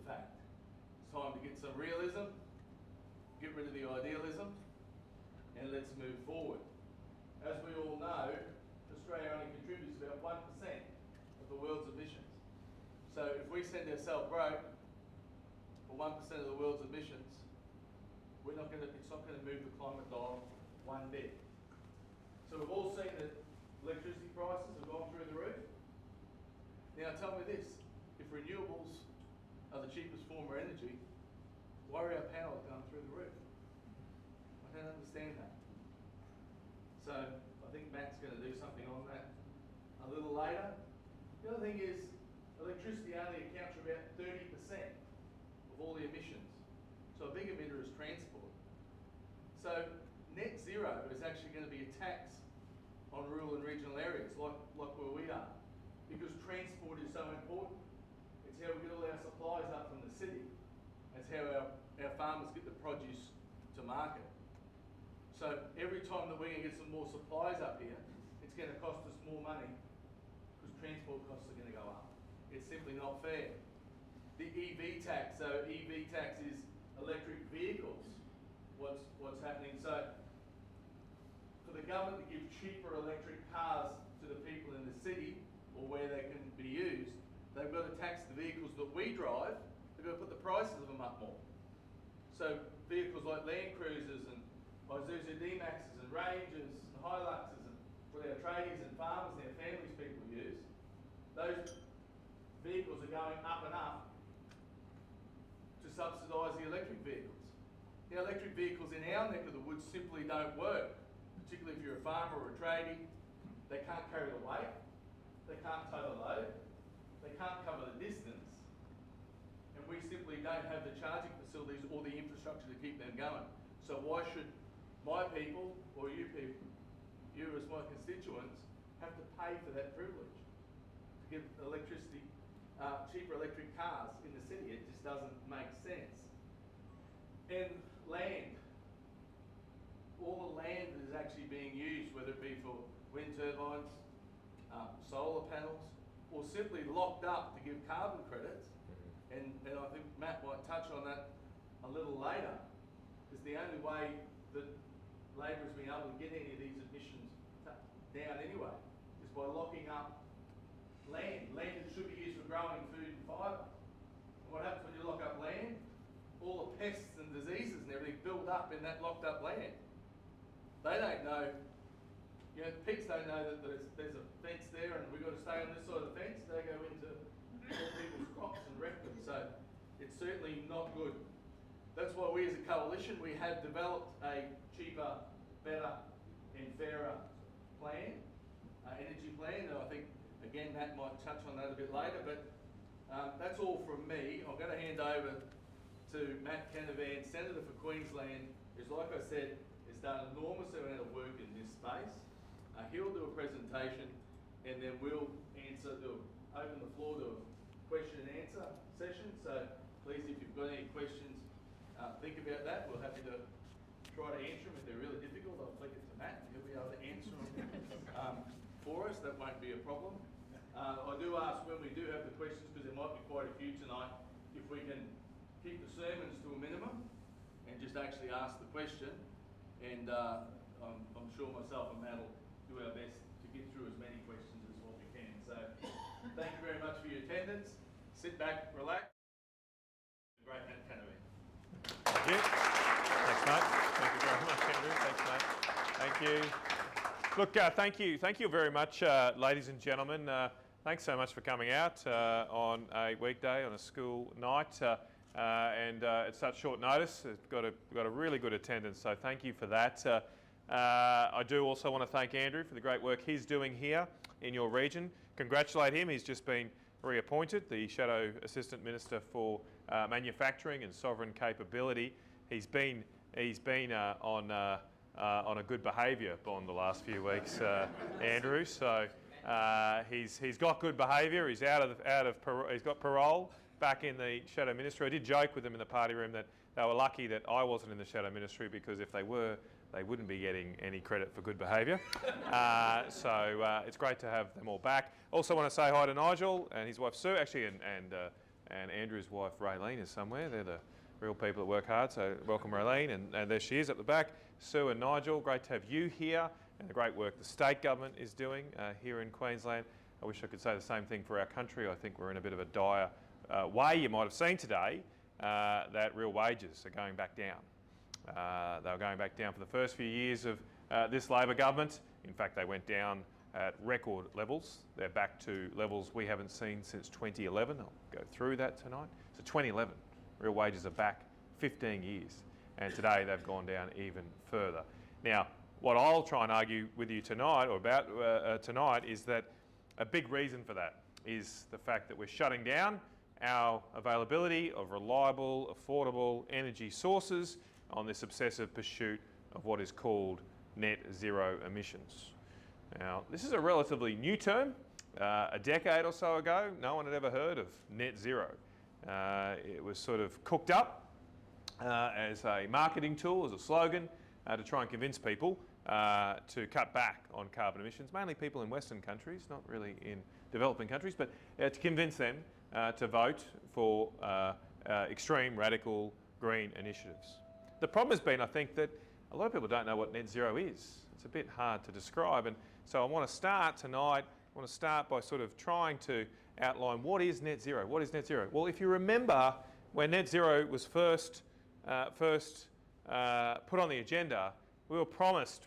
fact. It's time to get some realism, get rid of the idealism, and let's move forward. As we all know, Australia only contributes about 1% of the world's emissions. So if we send ourselves broke for 1% of the world's emissions, it's not going to move the climate dial one bit. So we've all seen that electricity prices have gone through the roof. Now tell me this, if renewables are the cheapest form of energy, why are our power going through the roof? I don't understand that. So I think Matt's going to do something on that a little later. The other thing is, electricity only accounts for about 30% of all the emissions. So a big emitter is transport. So net zero is actually going to be a tax on rural and regional areas, like where we are, because transport is so important. It's how we get all our supplies up from the city. It's how our farmers get the produce to market. So every time that we can get some more supplies up here, it's going to cost us more money because transport costs are going to go up. It's simply not fair. The EV tax, so EV tax is electric vehicles. What's happening? So for the government to give cheaper electric cars to the people in the city or where they can be used, they've got to tax the vehicles that we drive. They've got to put the prices of them up more. So vehicles like Land Cruisers and Isuzu D-Maxes and Rangers and Hiluxes and what our tradies and farmers and our families people use, those vehicles are going up and up to subsidise the electric vehicles. The electric vehicles in our neck of the woods simply don't work, particularly if you're a farmer or a tradie. They can't carry the weight, they can't tow the load, they can't cover the distance, and we simply don't have the charging facilities or the infrastructure to keep them going. So why should my people, or you people, you as my constituents, have to pay for that privilege to get electricity, cheaper electric cars in the city? It just doesn't make sense. And land, all the land that is actually being used, whether it be for wind turbines, solar panels, or simply locked up to give carbon credits, and I think Matt might touch on that a little later, is the only way that Labor has been able to get any of these emissions down anyway, is by locking up land that should be used for growing food and fibre. And what happens when you lock up land? All the pests and diseases and everything build up in that locked up land. They don't know, pigs don't know that there's a fence there and we've got to stay on this side of the fence. They go into all people's crops and wreck them. So it's certainly not good. That's why we as a coalition, we have developed a cheaper, better and fairer plan, energy plan. And I think, again, Matt might touch on that a bit later, but that's all from me. I'm going to hand over to Matt Canavan, Senator for Queensland, who's, like I said, has done an enormous amount of work in this space. He'll do a presentation and then we'll open the floor to a question and answer session. So please, if you've got any questions, think about that. We're happy to try to answer them. If they're really difficult, I'll flick it to Matt and he'll be able to answer them for us. That won't be a problem. I do ask when we do have the questions, because there might be quite a few tonight, if we can keep the sermons to a minimum and just actually ask the question. And I'm sure myself and Matt will do our best to get through as many questions as what we can. So thank you very much for your attendance. Sit back, relax. Great Matt Canavan. Thank you. Thanks, mate. Thank you very much, Andrew. Thanks, mate. Thank you. Look, thank you very much, ladies and gentlemen. Thanks so much for coming out on a weekday, on a school night, and at such short notice. It's got a really good attendance, so thank you for that. I do also want to thank Andrew for the great work he's doing here in your region. Congratulate him. He's just been reappointed the Shadow Assistant Minister for Manufacturing and Sovereign Capability. He's been on a good behaviour on the last few weeks, Andrew. So he's got good behaviour. He's he's got parole back in the Shadow Ministry. I did joke with them in the party room that they were lucky that I wasn't in the Shadow Ministry, because if they were, they wouldn't be getting any credit for good behaviour. So it's great to have them all back. Also want to say hi to Nigel and his wife Sue, actually, and Andrew's wife Raylene is somewhere. They're the real people that work hard, so welcome Raylene, and there she is at the back. Sue and Nigel, great to have you here, and the great work the state government is doing here in Queensland. I wish I could say the same thing for our country. I think we're in a bit of a dire way. You might have seen today that real wages are going back down. They were going back down for the first few years of this Labor government. In fact, they went down at record levels. They're back to levels we haven't seen since 2011. I'll go through that tonight. So 2011, real wages are back 15 years. And today they've gone down even further. Now, what I'll try and argue with you tonight, or about tonight, is that a big reason for that is the fact that we're shutting down our availability of reliable, affordable energy sources on this obsessive pursuit of what is called net zero emissions. Now, this is a relatively new term. A decade or so ago, no one had ever heard of net zero. It was sort of cooked up as a marketing tool, as a slogan, to try and convince people to cut back on carbon emissions, mainly people in Western countries, not really in developing countries, but to convince them to vote for extreme, radical green initiatives. The problem has been, I think, that a lot of people don't know what net zero is. It's a bit hard to describe, and so I want to start tonight, by sort of trying to outline what is net zero. What is net zero? Well, if you remember when net zero was first put on the agenda, we were promised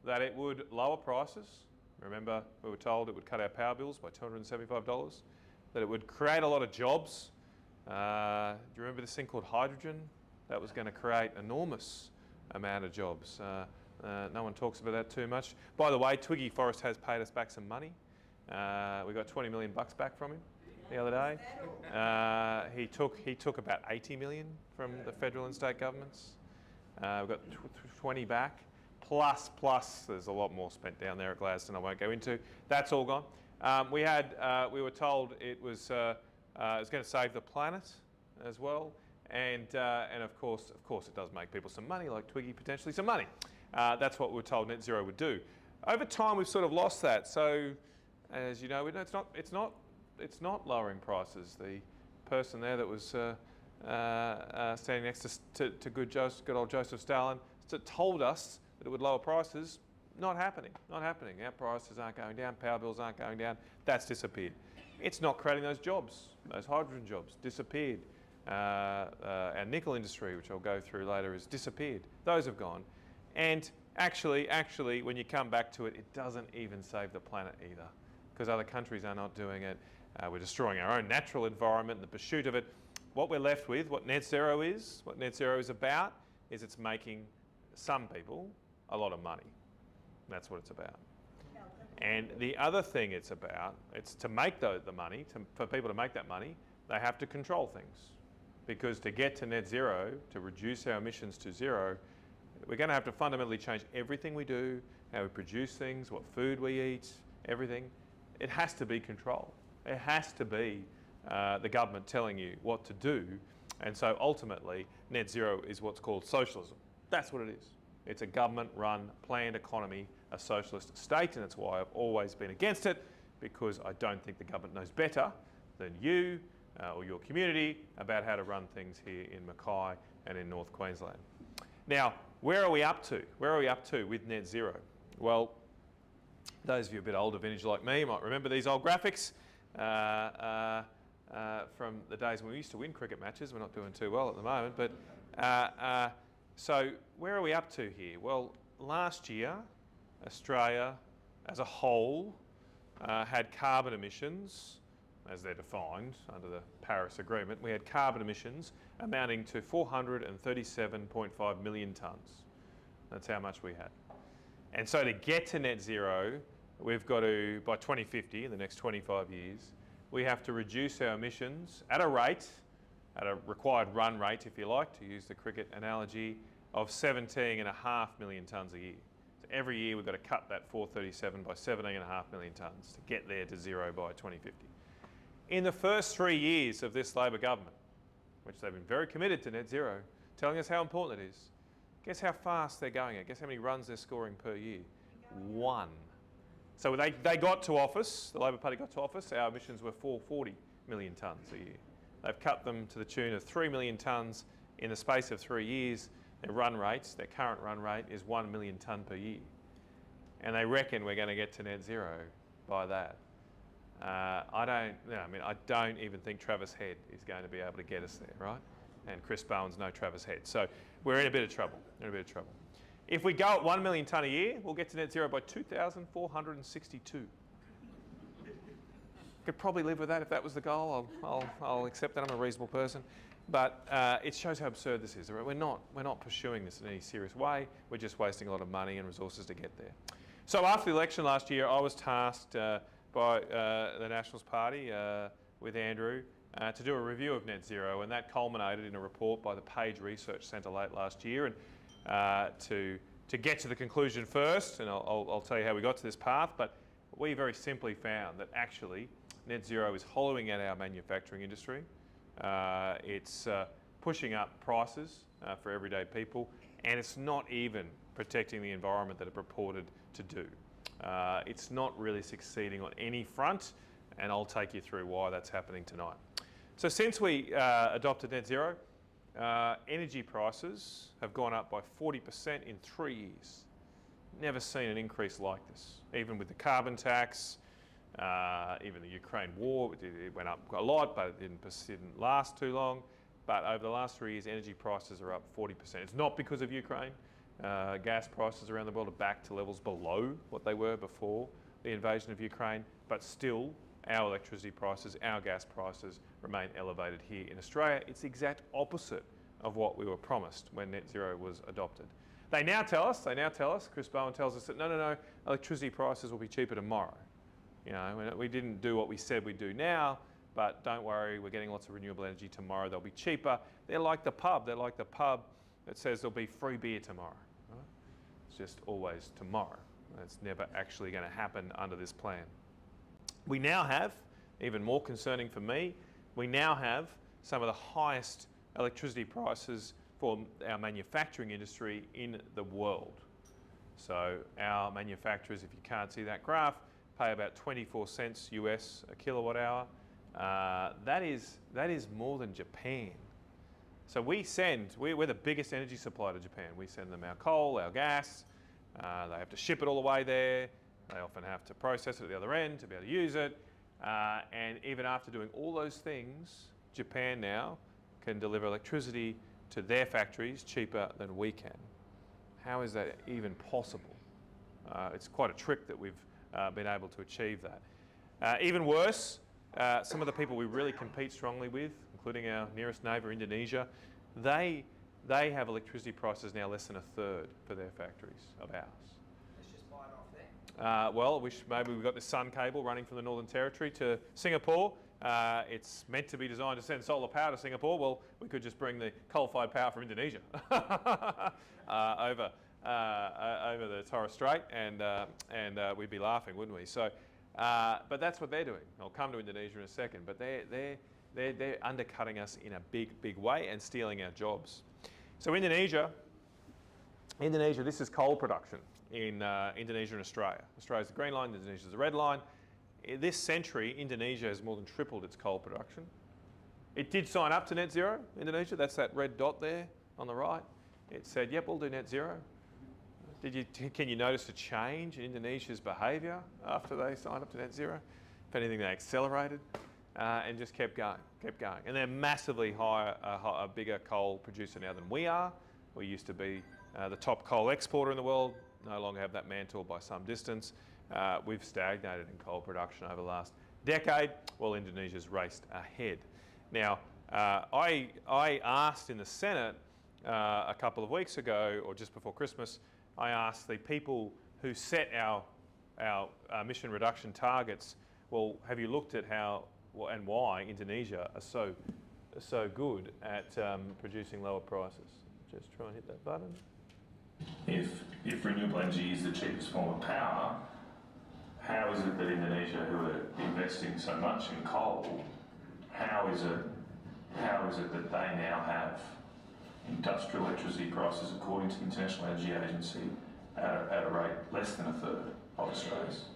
that it would lower prices. Remember, we were told it would cut our power bills by $275, that it would create a lot of jobs. Do you remember this thing called hydrogen? That was going to create enormous amount of jobs. No one talks about that too much. By the way, Twiggy Forrest has paid us back some money. We got 20 million bucks back from him the other day. He took about 80 million from the federal and state governments. We've got 20 back, plus there's a lot more spent down there at Gladstone I won't go into. That's all gone. We were told it was going to save the planet as well, and of course it does make people some money, like Twiggy potentially some money. That's what we were told net zero would do. Over time, we've sort of lost that. So, as you know, it's not lowering prices. The person there that was standing next to good old Joseph Stalin told us that it would lower prices. Not happening. Not happening. Our prices aren't going down. Power bills aren't going down. That's disappeared. It's not creating those jobs. Those hydrogen jobs disappeared. Our nickel industry, which I'll go through later, has disappeared. Those have gone. And actually, when you come back to it, it doesn't even save the planet either, because other countries are not doing it. We're destroying our own natural environment in the pursuit of it. What we're left with, what net zero is about, is it's making some people a lot of money. That's what it's about. And the other thing it's about, it's to make the money, for people to make that money, they have to control things. Because to get to net zero, to reduce our emissions to zero, we're going to have to fundamentally change everything we do, how we produce things, what food we eat, everything. It has to be control. It has to be the government telling you what to do. And so ultimately, net zero is what's called socialism. That's what it is. It's a government-run, planned economy, a socialist state, and that's why I've always been against it, because I don't think the government knows better than you or your community about how to run things here in Mackay and in North Queensland. Now, where are we up to? Where are we up to with net zero? Well, those of you a bit older vintage like me might remember these old graphics from the days when we used to win cricket matches. We're not doing too well at the moment, but so where are we up to here? Well, last year, Australia as a whole had carbon emissions, as they're defined under the Paris Agreement. We had carbon emissions amounting to 437.5 million tonnes. That's how much we had. And so to get to net zero, we've got to, by 2050, in the next 25 years, we have to reduce our emissions at a rate, at a required run rate, if you like, to use the cricket analogy, of 17.5 million tonnes a year. So every year we've got to cut that 437 by 17.5 million tonnes to get there to zero by 2050. In the first 3 years of this Labor government, which they've been very committed to net zero, telling us how important it is, guess how fast they're going at? Guess how many runs they're scoring per year? 1. So they got to office, the Labor Party got to office, our emissions were 440 million tonnes a year. They've cut them to the tune of 3 million tonnes in the space of 3 years. Their run rates, their current run rate is 1 million tonne per year. And they reckon we're going to get to net zero by that. I don't even think Travis Head is going to be able to get us there, right? And Chris Bowen's no Travis Head. So we're in a bit of trouble, If we go at 1 million tonne a year, we'll get to net zero by 2,462. Could probably live with that if that was the goal. I'll accept that. I'm a reasonable person. But it shows how absurd this is. We're not pursuing this in any serious way. We're just wasting a lot of money and resources to get there. So after the election last year, I was tasked by the Nationals Party with Andrew to do a review of net zero, and that culminated in a report by the Page Research Centre late last year. And to get to the conclusion first, and I'll tell you how we got to this path, but we very simply found that actually net zero is hollowing out our manufacturing industry. It's pushing up prices for everyday people, and it's not even protecting the environment that it purported to do. It's not really succeeding on any front, and I'll take you through why that's happening tonight. So since we adopted net zero, energy prices have gone up by 40% in 3 years. Never seen an increase like this. Even with the carbon tax, even the Ukraine war, it went up a lot, but it didn't last too long. But over the last 3 years, energy prices are up 40%. It's not because of Ukraine. Gas prices around the world are back to levels below what they were before the invasion of Ukraine, but still our electricity prices, our gas prices remain elevated here in Australia. It's the exact opposite of what we were promised when net zero was adopted. They now tell us, Chris Bowen tells us that no, electricity prices will be cheaper tomorrow. You know, we didn't do what we said we'd do now, but don't worry, we're getting lots of renewable energy tomorrow. They'll be cheaper. They're like the pub that says there'll be free beer tomorrow. Right? It's just always tomorrow. That's never actually going to happen under this plan. We now have, even more concerning for me, we now have some of the highest electricity prices for our manufacturing industry in the world. So our manufacturers, if you can't see that graph, pay about 24 cents US a kilowatt hour. That is more than Japan. So we're the biggest energy supplier to Japan. We send them our coal, our gas. They have to ship it all the way there. They often have to process it at the other end to be able to use it. And even after doing all those things, Japan now can deliver electricity to their factories cheaper than we can. How is that even possible? It's quite a trick that we've been able to achieve that. Even worse, some of the people we really compete strongly with, including our nearest neighbour, Indonesia, they have electricity prices now less than a third for their factories of ours. Let's just buy it off there. Well, I wish maybe we've got this sun cable running from the Northern Territory to Singapore. It's meant to be designed to send solar power to Singapore. Well, we could just bring the coal-fired power from Indonesia over the Torres Strait, and we'd be laughing, wouldn't we? So, but that's what they're doing. I'll come to Indonesia in a second, but they're undercutting us in a big way and stealing our jobs. So Indonesia, this is coal production in Indonesia and Australia. Australia's the green line, Indonesia's the red line. In this century, Indonesia has more than tripled its coal production. It did sign up to net zero, Indonesia. That's that red dot there on the right. It said, yep, we'll do net zero. Can you notice a change in Indonesia's behaviour after they signed up to net zero? If anything, they accelerated and just kept going. And they're massively a bigger coal producer now than we are. We used to be the top coal exporter in the world, no longer have that mantle by some distance. We've stagnated in coal production over the last decade, while Indonesia's raced ahead. Now, I asked in the Senate a couple of weeks ago, or just before Christmas, I asked the people who set our emission reduction targets, well, have you looked at how and why Indonesia are so good at producing lower prices? Just try and hit that button. If renewable energy is the cheapest form of power, how is it that Indonesia, who are investing so much in coal, how is it that they now have industrial electricity prices, according to the International Energy Agency, at a rate less than a third of Australia's?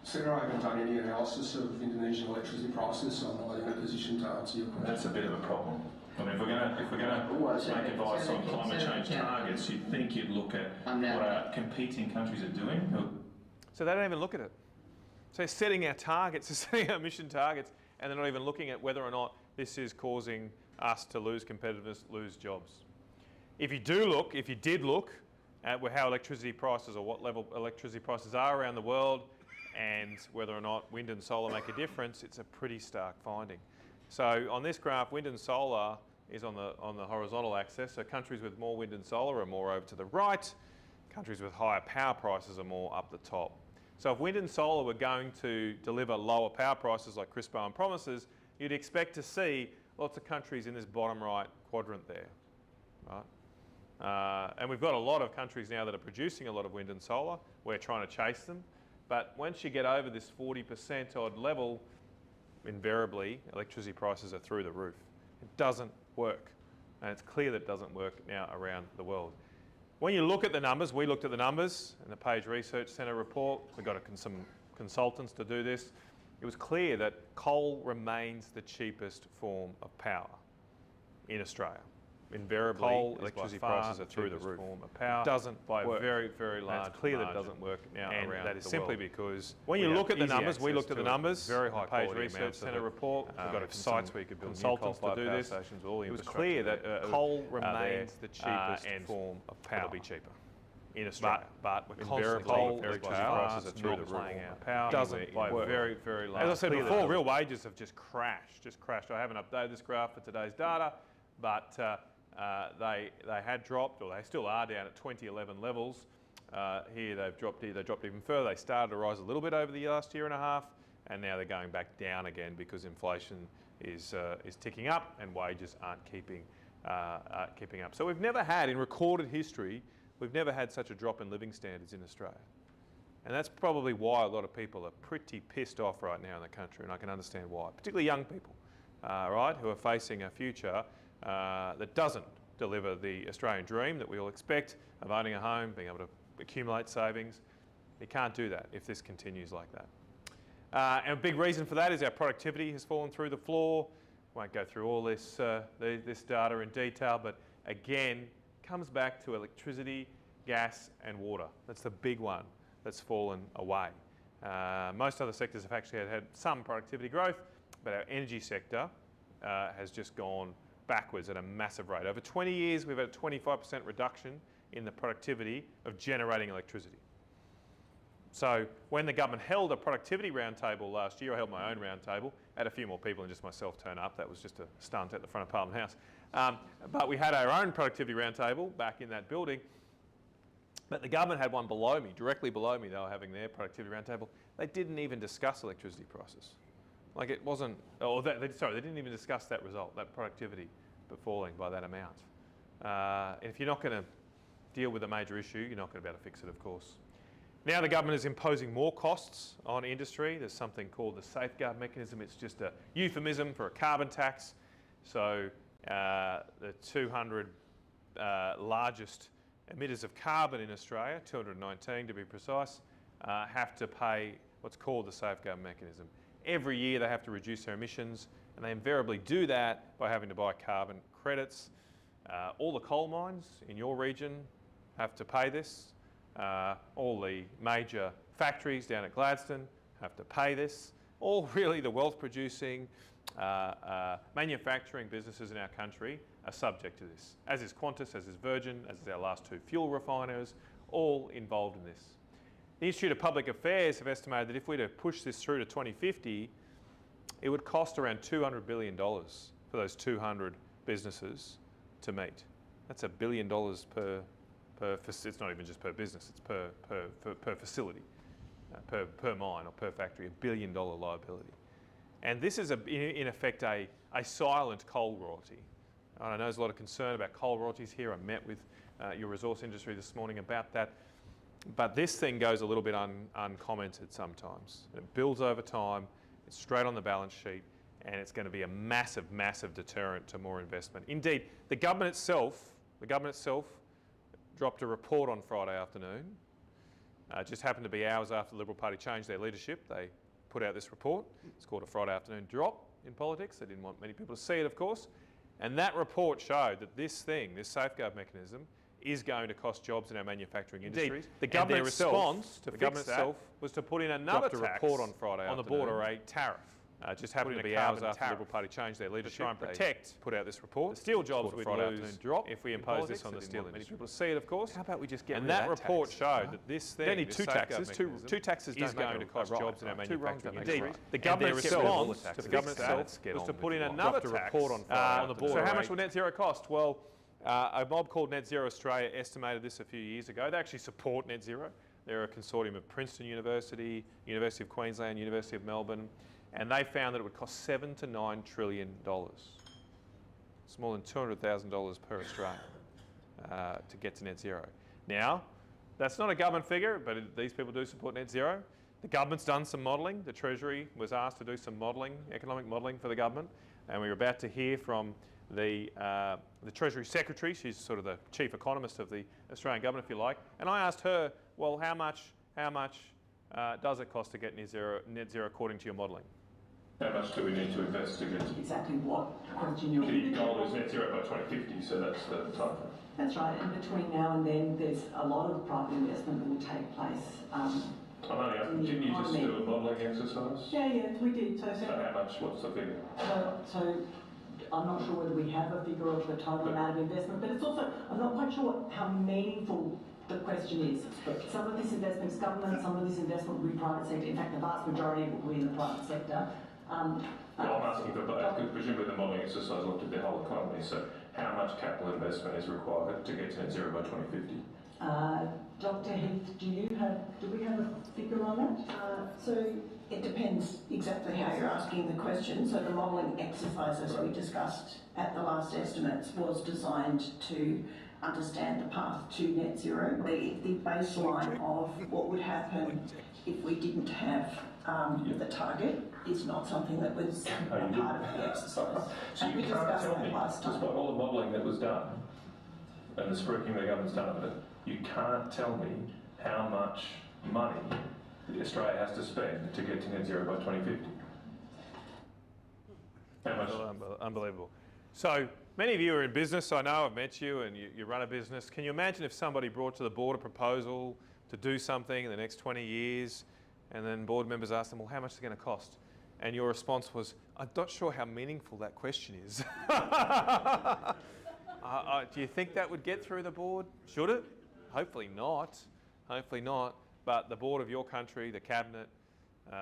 Sarah, I haven't done any analysis of Indonesian electricity prices, so I'm not in a position to answer your question. That's a bit of a problem. I mean, if we're going to make advice on climate change targets, you'd think you'd look at what our competing countries are doing. So they don't even look at it. So they're setting our targets, they're setting our emission targets, and they're not even looking at whether or not this is causing us to lose competitiveness, lose jobs. If you did look at how electricity prices or what level electricity prices are around the world and whether or not wind and solar make a difference, it's a pretty stark finding. So on this graph, wind and solar is on the horizontal axis. So countries with more wind and solar are more over to the right. Countries with higher power prices are more up the top. So if wind and solar were going to deliver lower power prices like Chris Bowen promises, you'd expect to see lots of countries in this bottom right quadrant there, right? And we've got a lot of countries now that are producing a lot of wind and solar. We're trying to chase them. But once you get over this 40% odd level, invariably electricity prices are through the roof. It doesn't work. And it's clear that it doesn't work now around the world. When you look at the numbers, we looked at the numbers in the Page Research Centre report. We got some consultants to do this. It was clear that coal remains the cheapest form of power in Australia. Invariably, coal electricity prices are through the roof. Form of power doesn't by a very, very large. It's clear that it doesn't work now around that is simply because when you look at the numbers, we looked at the numbers. Very high Page Research Centre report. We've got sites where you could build consultants to do this. It was clear that coal remains the cheapest form of power. It'll be cheaper in Australia, but we're constantly coal prices are through the roof. Power doesn't by a very, very large. As I said before, real wages have just crashed. I haven't updated this graph for today's data, but they had dropped, or they still are down at 2011 levels. Here they dropped even further. They started to rise a little bit over the last year and a half, and now they're going back down again because inflation is ticking up and wages aren't keeping up. So we've never had, in recorded history, we've never had such a drop in living standards in Australia. And that's probably why a lot of people are pretty pissed off right now in the country, and I can understand why, particularly young people, right, who are facing a future that doesn't deliver the Australian dream that we all expect of owning a home, being able to accumulate savings. You can't do that if this continues like that. And a big reason for that is our productivity has fallen through the floor. Won't go through all this data in detail, but again, comes back to electricity, gas and water. That's the big one that's fallen away. Most other sectors have actually had some productivity growth, but our energy sector has just gone backwards at a massive rate. Over 20 years, we've had a 25% reduction in the productivity of generating electricity. So when the government held a productivity roundtable last year, I held my own roundtable, had a few more people than just myself turn up. That was just a stunt at the front of Parliament House. But we had our own productivity roundtable back in that building. But the government had one below me, directly below me. They were having their productivity roundtable. They didn't even discuss electricity prices. Like it wasn't, they didn't even discuss that result, that productivity falling by that amount. If you're not going to deal with a major issue, you're not going to be able to fix it, of course. Now the government is imposing more costs on industry. There's something called the safeguard mechanism. It's just a euphemism for a carbon tax. So the 200 largest emitters of carbon in Australia, 219 to be precise, have to pay what's called the safeguard mechanism. Every year they have to reduce their emissions, and they invariably do that by having to buy carbon credits. All the coal mines in your region have to pay this. All the major factories down at Gladstone have to pay this. All really the wealth producing manufacturing businesses in our country are subject to this, as is Qantas, as is Virgin, as is our last two fuel refiners, all involved in this. The Institute of Public Affairs have estimated that if we were to push this through to 2050, it would cost around $200 billion for those 200 businesses to meet. That's $1 billion per it's not even just per business, it's per facility, per mine or per factory, $1 billion liability. And this is in effect a silent coal royalty. And I know there's a lot of concern about coal royalties here. I met with your resource industry this morning about that. But this thing goes a little bit uncommented sometimes. It builds over time, it's straight on the balance sheet, and it's going to be a massive, massive deterrent to more investment. Indeed, the government itself dropped a report on Friday afternoon Just happened to be hours after the Liberal Party changed their leadership. They put out this report. It's called a Friday afternoon drop in politics. They didn't want many people to see it, of course. And that report showed that this safeguard mechanism, is going to cost jobs in our manufacturing industries. The government response to fix that was to put in another report on Friday on the border rate tariff. Just happened to be hours after the Liberal Party changed their leadership. To try and protect, put out this report. The steel jobs we'd lose drop if we impose this on the steel industry. Many people see it, of course. How about we just get and rid of that report tax? showed that this thing, need two taxes. Two taxes is going to cost jobs in our manufacturing industries. The government response to fix that was to put in another tax on the border. So how much will net zero cost? Well, a mob called Net Zero Australia estimated this a few years ago. They actually support net zero. They're a consortium of Princeton University, University of Queensland, University of Melbourne, and they found that it would cost $7 to $9 trillion. It's more than $200,000 per Australian to get to net zero. Now, that's not a government figure, but these people do support net zero. The government's done some modelling. The Treasury was asked to do some modelling, economic modelling for the government, and we're about to hear from the Treasury Secretary. She's sort of the chief economist of the Australian government, if you like. And I asked her, well, how much does it cost to get net zero according to your modelling? How much do we need to invest to get to exactly what question you're the goal is net zero by 2050, so that's the time frame. That's right, and between now and then there's a lot of private investment that will take place. I'm only asking, didn't you just do a modelling exercise? Yeah, we did. So how much, what's the figure? So I'm not sure whether we have a figure of the total amount of investment, but it's also, I'm not quite sure how meaningful the question is. But some of this investment is government, some of this investment will be private sector. In fact, the vast majority will be in the private sector. Well, I'm asking for both, because presumably the modelling exercise looked at the whole economy, so how much capital investment is required to get to net zero by 2050? Dr. Heath, do we have a figure on that? So it depends exactly how you're asking the question. So the modelling exercise, as we discussed at the last estimates, was designed to understand the path to net zero. The baseline of what would happen if we didn't have the target is not something that was a part of the exercise. So and we discussed that last time. Despite all the modelling that was done and the spruiking the government's done of it, you can't tell me how much money Australia has to spend to get to net zero by 2050. How much? Unbelievable. So many of you are in business. I know, I've met you, and you run a business. Can you imagine if somebody brought to the board a proposal to do something in the next 20 years, and then board members asked them, well, how much is it going to cost? And your response was, I'm not sure how meaningful that question is. Do you think that would get through the board? Should it? Hopefully not. Hopefully not. But the board of your country, the cabinet,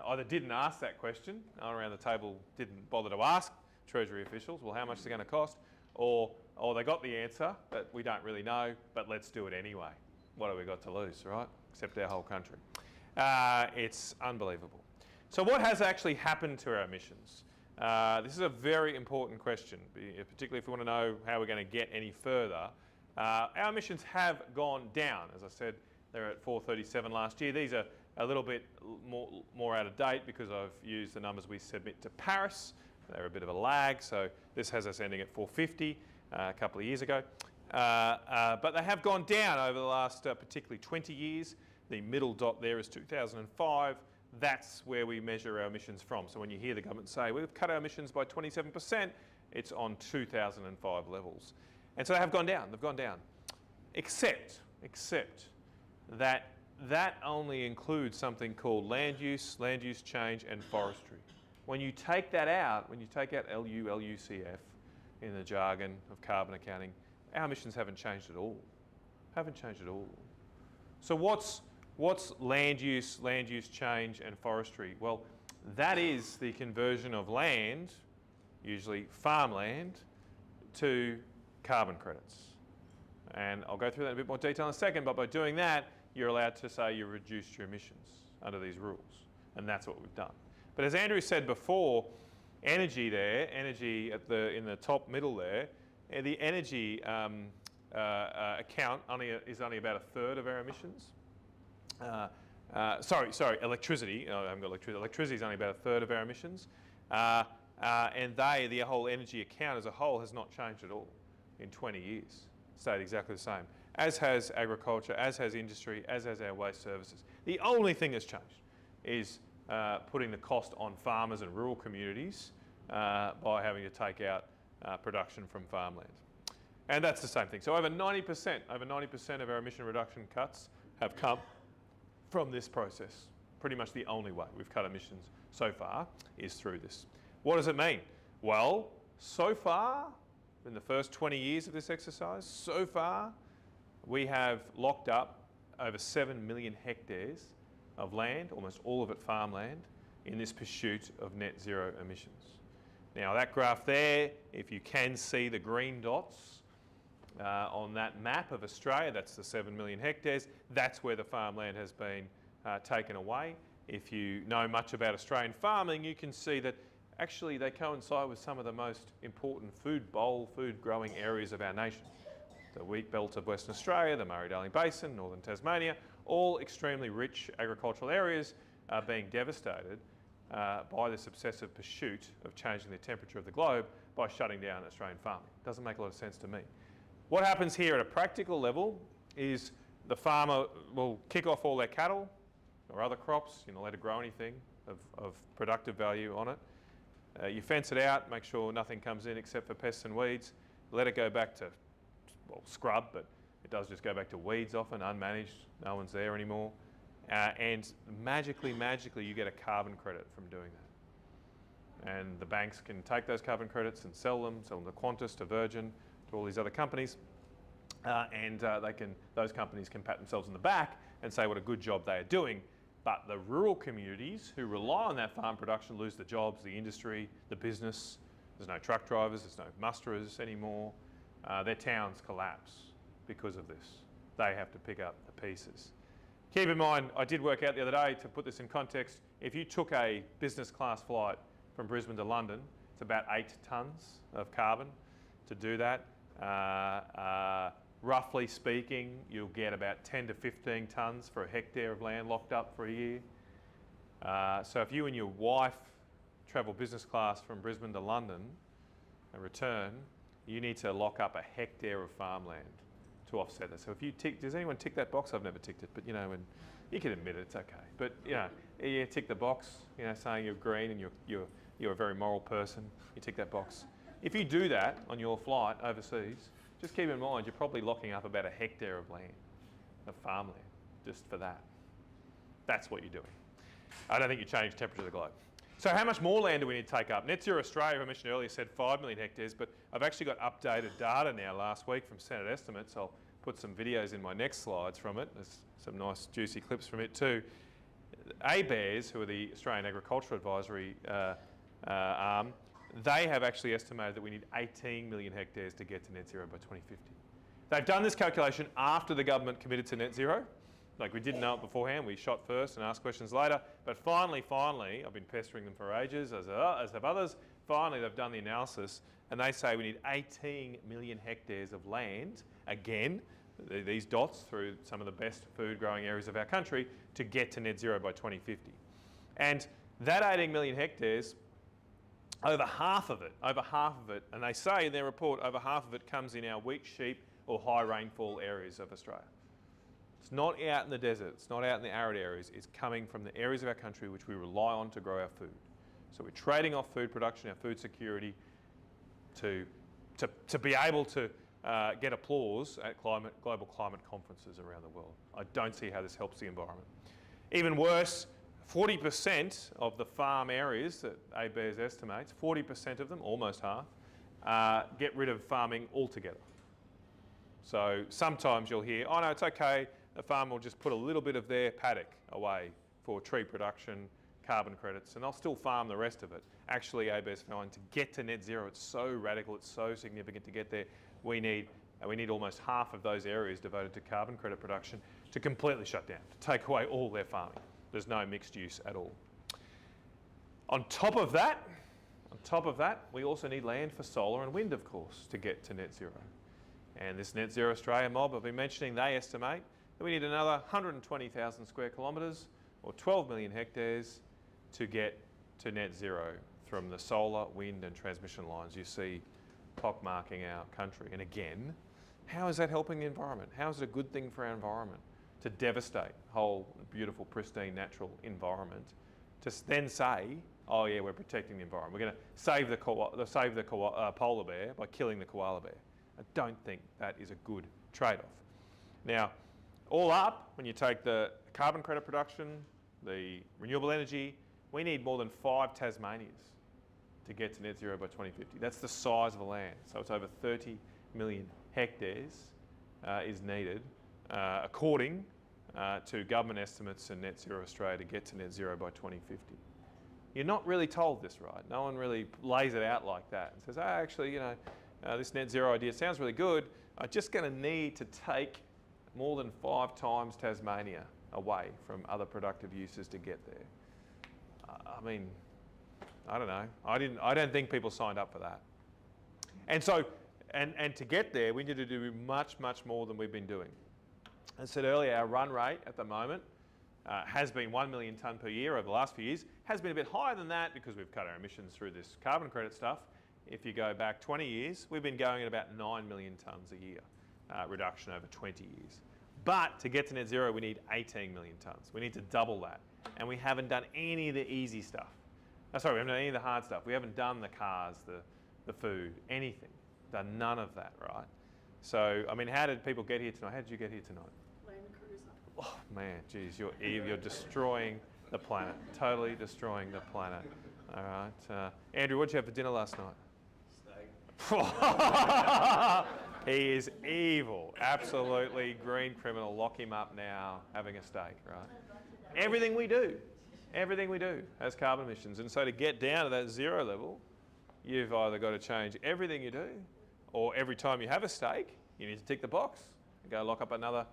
either didn't ask that question, around the table didn't bother to ask Treasury officials, well, how much is it going to cost? Or they got the answer, but we don't really know, but let's do it anyway. What have we got to lose, right? Except our whole country. It's unbelievable. So what has actually happened to our emissions? This is a very important question, particularly if we want to know how we're going to get any further. Our emissions have gone down. As I said, they're at 437 last year. These are a little bit more out of date because I've used the numbers we submit to Paris. They're a bit of a lag, so this has us ending at 450 a couple of years ago. But they have gone down over the last particularly 20 years. The middle dot there is 2005. That's where we measure our emissions from. So when you hear the government say, we've cut our emissions by 27%, it's on 2005 levels. And so they have gone down, they've gone down. Except that only includes something called land use change and forestry. When you take that out, when you take out LULUCF in the jargon of carbon accounting, our emissions haven't changed at all. Haven't changed at all. So what's land use change and forestry? Well, that is the conversion of land, usually farmland, to carbon credits. And I'll go through that in a bit more detail in a second, but by doing that, you're allowed to say you've reduced your emissions under these rules. And that's what we've done. But as Andrew said before, energy in the top middle there, the energy account is only about a third of our emissions. Sorry, electricity. I haven't got electricity. Electricity is only about a third of our emissions. And the whole energy account as a whole has not changed at all in 20 years. Stayed exactly the same. as has agriculture, as has industry, as has our waste services. The only thing that's changed is putting the cost on farmers and rural communities by having to take out production from farmland. And that's the same thing. So over 90% of our emission reduction cuts have come from this process. Pretty much the only way we've cut emissions so far is through this. What does it mean? Well, so far, in the first 20 years of this exercise, so far, we have locked up over 7 million hectares of land, almost all of it farmland, in this pursuit of net zero emissions. Now that graph there, if you can see the green dots on that map of Australia, that's the 7 million hectares, that's where the farmland has been taken away. If you know much about Australian farming, you can see that actually they coincide with some of the most important food growing areas of our nation. The wheat belt of Western Australia, the Murray-Darling Basin, northern Tasmania, all extremely rich agricultural areas are being devastated by this obsessive pursuit of changing the temperature of the globe by shutting down Australian farming. Doesn't make a lot of sense to me. What happens here at a practical level is the farmer will kick off all their cattle or other crops, you're not allowed to grow anything of productive value on it. You fence it out, make sure nothing comes in except for pests and weeds, let it go back to, well, scrub, but it does just go back to weeds often, unmanaged, no one's there anymore. And magically, you get a carbon credit from doing that. And the banks can take those carbon credits and sell them to Qantas, to Virgin, to all these other companies. Those companies can pat themselves on the back and say what a good job they are doing. But the rural communities who rely on that farm production lose the jobs, the industry, the business. There's no truck drivers, there's no musterers anymore. Their towns collapse because of this. They have to pick up the pieces. Keep in mind, I did work out the other day, to put this in context, if you took a business class flight from Brisbane to London, it's about 8 tonnes of carbon to do that. Roughly speaking, you'll get about 10 to 15 tonnes for a hectare of land locked up for a year. So if you and your wife travel business class from Brisbane to London and return, you need to lock up a hectare of farmland to offset that. So if you tick, does anyone tick that box? I've never ticked it, but you know, and you can admit it, it's okay. But you know, you tick the box, you know, saying you're green and you're a very moral person. You tick that box. If you do that on your flight overseas, just keep in mind you're probably locking up about a hectare of land, of farmland, just for that. That's what you're doing. I don't think you change the temperature of the globe. So how much more land do we need to take up? Net Zero Australia, I mentioned earlier, said 5 million hectares, but I've actually got updated data now last week from Senate estimates. I'll put some videos in my next slides from it. There's some nice juicy clips from it too. ABARES, who are the Australian Agricultural Advisory arm, they have actually estimated that we need 18 million hectares to get to net zero by 2050. They've done this calculation after the government committed to net zero. Like, we didn't know it beforehand, we shot first and asked questions later, but finally, I've been pestering them for ages, as have others, finally they've done the analysis and they say we need 18 million hectares of land, again, these dots through some of the best food growing areas of our country, to get to net zero by 2050. And that 18 million hectares, over half of it, and they say in their report, over half of it comes in our wheat, sheep or high rainfall areas of Australia. It's not out in the desert, it's not out in the arid areas, it's coming from the areas of our country which we rely on to grow our food. So we're trading off food production, our food security, to be able to get applause at global climate conferences around the world. I don't see how this helps the environment. Even worse, 40% of the farm areas that ABARES estimates, 40% of them, almost half, get rid of farming altogether. So sometimes you'll hear, oh no, it's okay, the farmer will just put a little bit of their paddock away for tree production, carbon credits, and they'll still farm the rest of it. Actually, ABARES found to get to net zero, it's so radical, it's so significant to get there, we need almost half of those areas devoted to carbon credit production to completely shut down, to take away all their farming. There's no mixed use at all. On top of that, we also need land for solar and wind, of course, to get to net zero. And this Net Zero Australia mob I've been mentioning, they estimate that we need another 120,000 square kilometres or 12 million hectares to get to net zero from the solar, wind and transmission lines you see pockmarking our country. And again, How is that helping the environment? How is it a good thing for our environment to devastate whole beautiful, pristine, natural environment, to then say, oh yeah, we're protecting the environment. We're going to save the polar bear by killing the koala bear. I don't think that is a good trade-off. Now, all up, when you take the carbon credit production, the renewable energy, we need more than 5 Tasmanias to get to net zero by 2050. That's the size of the land. So it's over 30 million hectares is needed, according to government estimates and Net Zero Australia, to get to net zero by 2050. You're not really told this, right? No one really lays it out like that and says, oh, actually, you know, this net zero idea sounds really good. I'm just going to need to take more than 5 times Tasmania away from other productive uses to get there. I mean, I don't know. I don't think people signed up for that. And so, and to get there, we need to do much, much more than we've been doing. As I said earlier, our run rate at the moment has been 1 million tonne per year over the last few years. Has been a bit higher than that because we've cut our emissions through this carbon credit stuff. If you go back 20 years, we've been going at about 9 million tonnes a year reduction over 20 years. But to get to net zero, we need 18 million tonnes. We need to double that. And we haven't done any of the easy stuff. Sorry, we haven't done any of the hard stuff. We haven't done the cars, the food, anything. Done none of that, right? So, I mean, how did people get here tonight? How did you get here tonight? Land Cruiser. Oh, man, geez, you're destroying the planet. Totally destroying the planet. All right. Andrew, what did you have for dinner last night? Steak. He is evil. Absolutely green criminal. Lock him up now, having a steak, right? Everything we do has carbon emissions. And so to get down to that zero level, you've either got to change everything you do, or every time you have a steak, you need to tick the box and go lock up another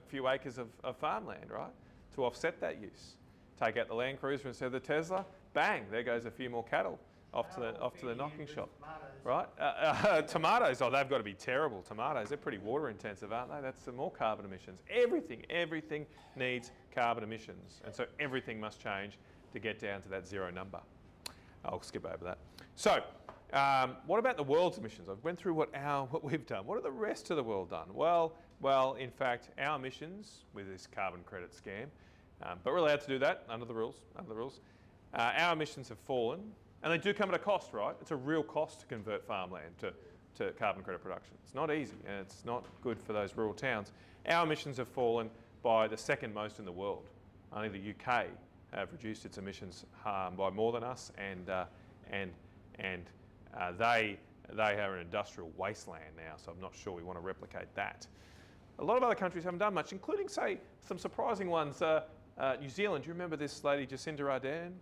few acres of farmland, right? To offset that use. Take out the Land Cruiser instead of the Tesla, bang, there goes a few more cattle off to the knocking shop, right? Tomatoes, oh, they've got to be terrible. Tomatoes, they're pretty water intensive, aren't they? That's some more carbon emissions. Everything needs carbon emissions, and so everything must change to get down to that zero number. I'll skip over that. So, what about the world's emissions? I went through what we've done. What have the rest of the world done? Well, in fact, our emissions with this carbon credit scam, but we're allowed to do that under the rules. Our emissions have fallen, and they do come at a cost, right? It's a real cost to convert farmland to carbon credit production. It's not easy, and it's not good for those rural towns. Our emissions have fallen by the second most in the world. Only the UK have reduced its emissions by more than us, and they are an industrial wasteland now, so I'm not sure we want to replicate that. A lot of other countries haven't done much, including, say, some surprising ones. New Zealand, do you remember this lady, Jacinda Ardern?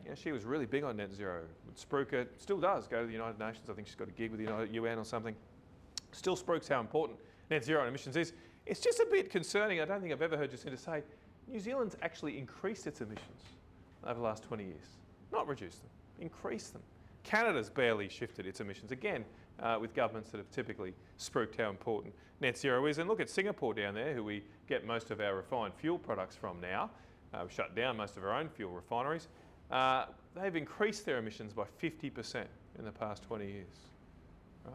Yeah, she was really big on net zero. Spruik still does go to the United Nations. I think she's got a gig with the UN or something. Still spruiks how important net zero emissions is. It's just a bit concerning. I don't think I've ever heard Jacinda say, New Zealand's actually increased its emissions over the last 20 years. Not reduced them, increased them. Canada's barely shifted its emissions, again, with governments that have typically spruiked how important net zero is. And look at Singapore down there, who we get most of our refined fuel products from now. We've shut down most of our own fuel refineries. They've increased their emissions by 50% in the past 20 years, right?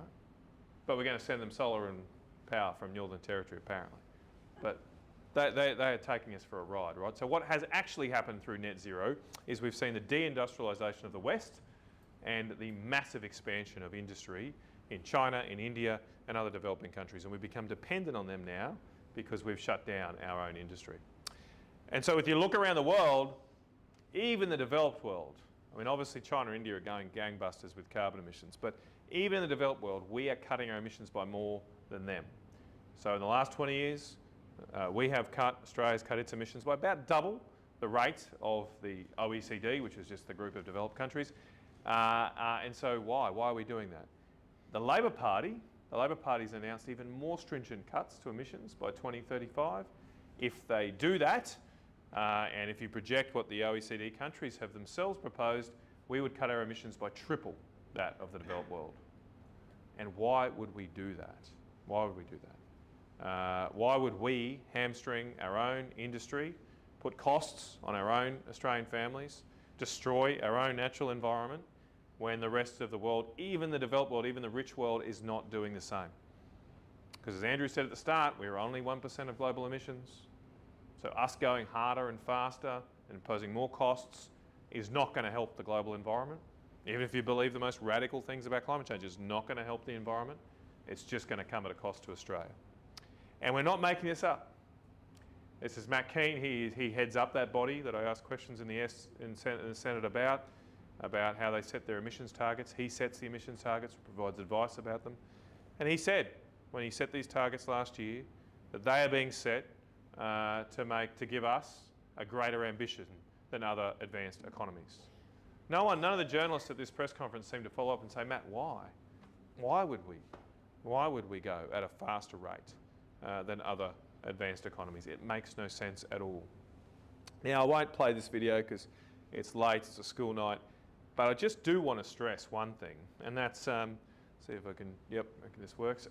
But we're going to send them solar and power from Northern Territory, apparently. But they are taking us for a ride, right? So what has actually happened through net zero is we've seen the deindustrialisation of the West and the massive expansion of industry in China, in India, and other developing countries. And we've become dependent on them now because we've shut down our own industry. And so if you look around the world, even the developed world, I mean, obviously China and India are going gangbusters with carbon emissions, but even in the developed world, we are cutting our emissions by more than them. So in the last 20 years, Australia's cut its emissions by about double the rate of the OECD, which is just the group of developed countries. And so why? Why are we doing that? The Labor Party's announced even more stringent cuts to emissions by 2035. If they do that, and if you project what the OECD countries have themselves proposed, we would cut our emissions by triple that of the developed world. And why would we do that? Why would we do that? Why would we hamstring our own industry, put costs on our own Australian families, destroy our own natural environment when the rest of the world, even the developed world, even the rich world, is not doing the same? Because as Andrew said at the start, we're only 1% of global emissions. So us going harder and faster and imposing more costs is not going to help the global environment. Even if you believe the most radical things about climate change, it's not going to help the environment. It's just going to come at a cost to Australia. And we're not making this up. This is Mackay. He heads up that body that I asked questions in the Senate about how they set their emissions targets. He sets the emissions targets, provides advice about them. And he said, when he set these targets last year, that they are being set to give us a greater ambition than other advanced economies. None of the journalists at this press conference seemed to follow up and say, Matt, why? Why would we go at a faster rate than other advanced economies? It makes no sense at all. Now, I won't play this video because it's late, it's a school night, but I just do want to stress one thing, and that's, see if I can, yep, this works.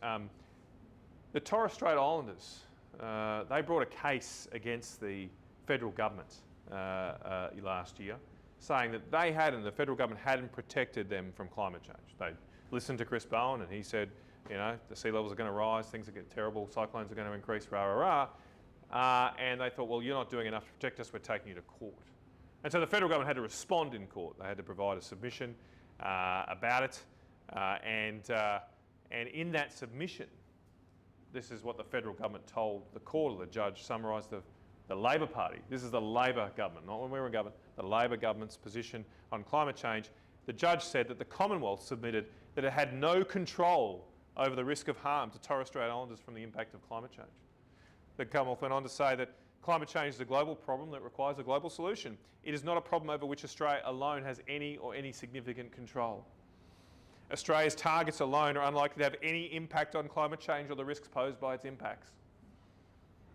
The Torres Strait Islanders, they brought a case against the federal government last year, saying that the federal government hadn't protected them from climate change. They listened to Chris Bowen and he said, you know, the sea levels are going to rise, things are going to get terrible, cyclones are going to increase, and they thought, well, you're not doing enough to protect us, we're taking you to court. And so the federal government had to respond in court. They had to provide a submission about it, and in that submission, this is what the federal government told the court, or the judge summarised the Labor Party. This is the Labor government, not when we were in government, the Labor government's position on climate change. The judge said that the Commonwealth submitted that it had no control over the risk of harm to Torres Strait Islanders from the impact of climate change. The Commonwealth went on to say that climate change is a global problem that requires a global solution. It is not a problem over which Australia alone has any significant control. Australia's targets alone are unlikely to have any impact on climate change or the risks posed by its impacts.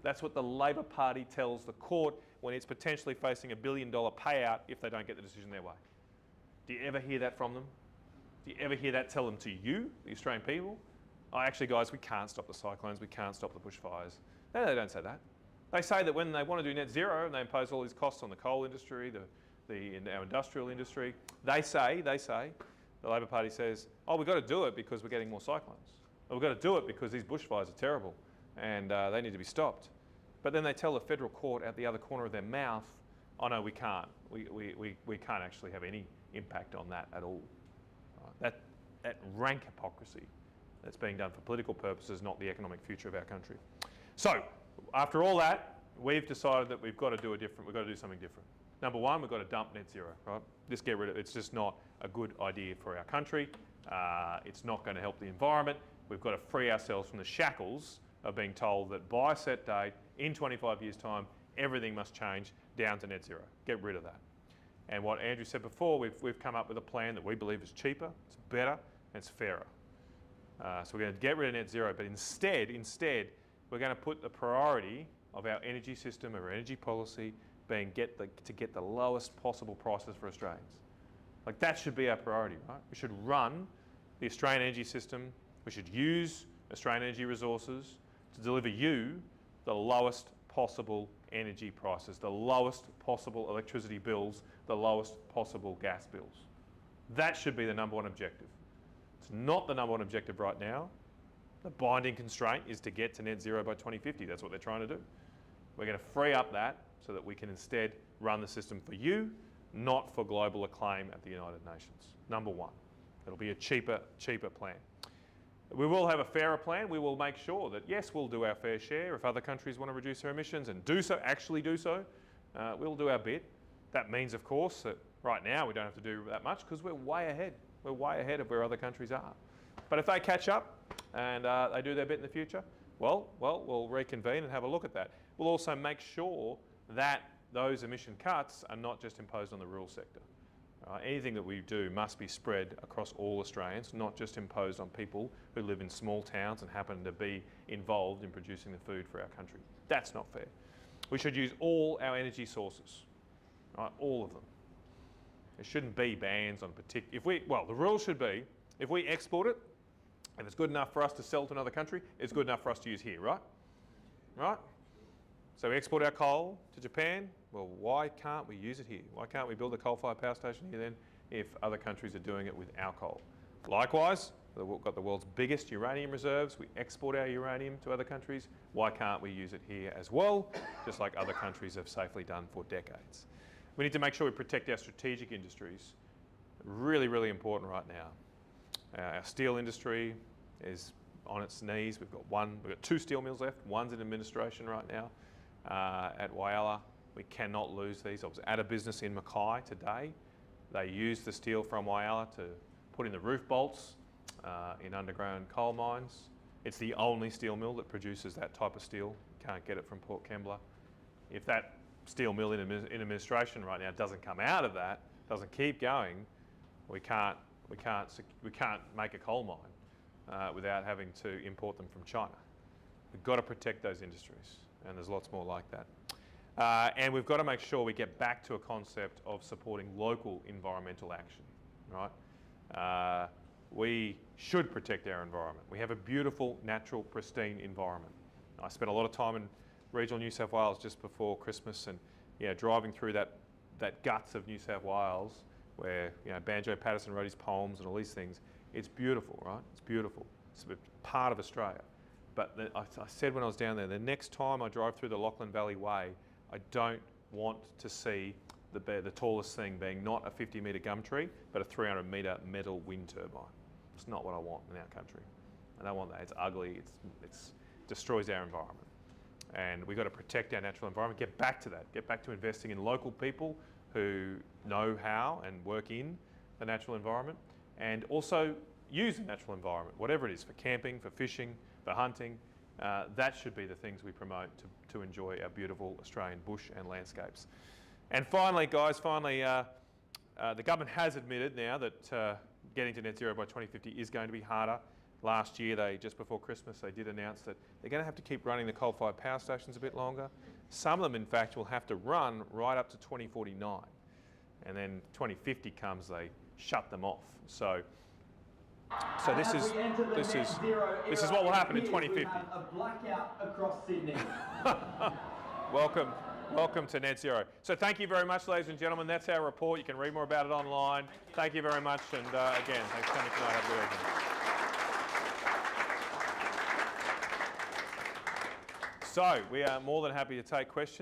That's what the Labor Party tells the court when it's potentially facing $1 billion payout if they don't get the decision their way. Do you ever hear that from them? Do you ever hear that tell them to you, the Australian people? Oh, actually, guys, we can't stop the cyclones, we can't stop the bushfires. No, they don't say that. They say that when they want to do net zero and they impose all these costs on the coal industry, our industrial industry, they say, the Labor Party says, oh, we've got to do it because we're getting more cyclones. Or we've got to do it because these bushfires are terrible and they need to be stopped. But then they tell the federal court out the other corner of their mouth, oh no, we can't. We can't actually have any impact on that at all. That rank hypocrisy that's being done for political purposes, not the economic future of our country. So, after all that, we've decided that we've got to do something different. Number one, we've got to dump net zero, right? Just get rid of it. It's just not a good idea for our country. It's not going to help the environment. We've got to free ourselves from the shackles of being told that by a set date, in 25 years' time, everything must change down to net zero. Get rid of that. And what Andrew said before, we've come up with a plan that we believe is cheaper, it's better, and it's fairer. So we're going to get rid of net zero, but instead, we're going to put the priority of our energy system, of our energy policy, being to get the lowest possible prices for Australians. Like that should be our priority, right? We should run the Australian energy system. We should use Australian energy resources to deliver you the lowest possible energy prices, the lowest possible electricity bills, the lowest possible gas bills. That should be the number one objective. It's not the number one objective right now. The binding constraint is to get to net zero by 2050. That's what they're trying to do. We're going to free up that so that we can instead run the system for you, not for global acclaim at the United Nations. Number one. It'll be a cheaper plan. We will have a fairer plan. We will make sure that, yes, we'll do our fair share. If other countries want to reduce their emissions and actually do so, we'll do our bit. That means, of course, that right now we don't have to do that much because we're way ahead. We're way ahead of where other countries are. But if they catch up and they do their bit in the future, well, we'll reconvene and have a look at that. We'll also make sure that those emission cuts are not just imposed on the rural sector. Anything that we do must be spread across all Australians, not just imposed on people who live in small towns and happen to be involved in producing the food for our country. That's not fair. We should use all our energy sources, right? All of them. There shouldn't be bans on particular. The rule should be, if we export it, if it's good enough for us to sell to another country, it's good enough for us to use here, right? Right? So we export our coal to Japan. Well, why can't we use it here? Why can't we build a coal-fired power station here then if other countries are doing it with our coal? Likewise, We've got the world's biggest uranium reserves. We export our uranium to other countries. Why can't we use it here as well, just like other countries have safely done for decades? We need to make sure we protect our strategic industries. Really, really important right now. Our steel industry is on its knees. We've got 2 steel mills left. One's in administration right now at Whyalla. We cannot lose these. I was at a business in Mackay today. They use the steel from Whyalla to put in the roof bolts in underground coal mines. It's the only steel mill that produces that type of steel. Can't get it from Port Kembla. If that steel mill in administration right now doesn't come out of that, doesn't keep going, we can't make a coal mine without having to import them from China. We've got to protect those industries, and there's lots more like that. And we've got to make sure we get back to a concept of supporting local environmental action, right? We should protect our environment. We have a beautiful, natural, pristine environment. I spent a lot of time in regional New South Wales just before Christmas, and driving through that guts of New South Wales, where Banjo Patterson wrote his poems and all these things. It's beautiful, right? It's beautiful. It's a part of Australia. But I said when I was down there, the next time I drive through the Lachlan Valley Way, I don't want to see the tallest thing being not a 50-metre gum tree, but a 300-metre metal wind turbine. It's not what I want in our country. I don't want that. It's ugly. It destroys our environment. And we've got to protect our natural environment, get back to that, get back to investing in local people who know how and work in the natural environment, and also use the natural environment, whatever it is, for camping, for fishing, for hunting. That should be the things we promote to enjoy our beautiful Australian bush and landscapes. And finally, guys, the government has admitted now that getting to net zero by 2050 is going to be harder. Last year, just before Christmas, they did announce that they're going to have to keep running the coal-fired power stations a bit longer. Some of them, in fact, will have to run right up to 2049. And then 2050 comes, they shut them off. So this is what will happen in 2050. We have a blackout across Sydney. Welcome to Net Zero. So thank you very much, ladies and gentlemen. That's our report. You can read more about it online. Thank you very much. And again, thanks for coming tonight. Have a good evening. So we are more than happy to take questions.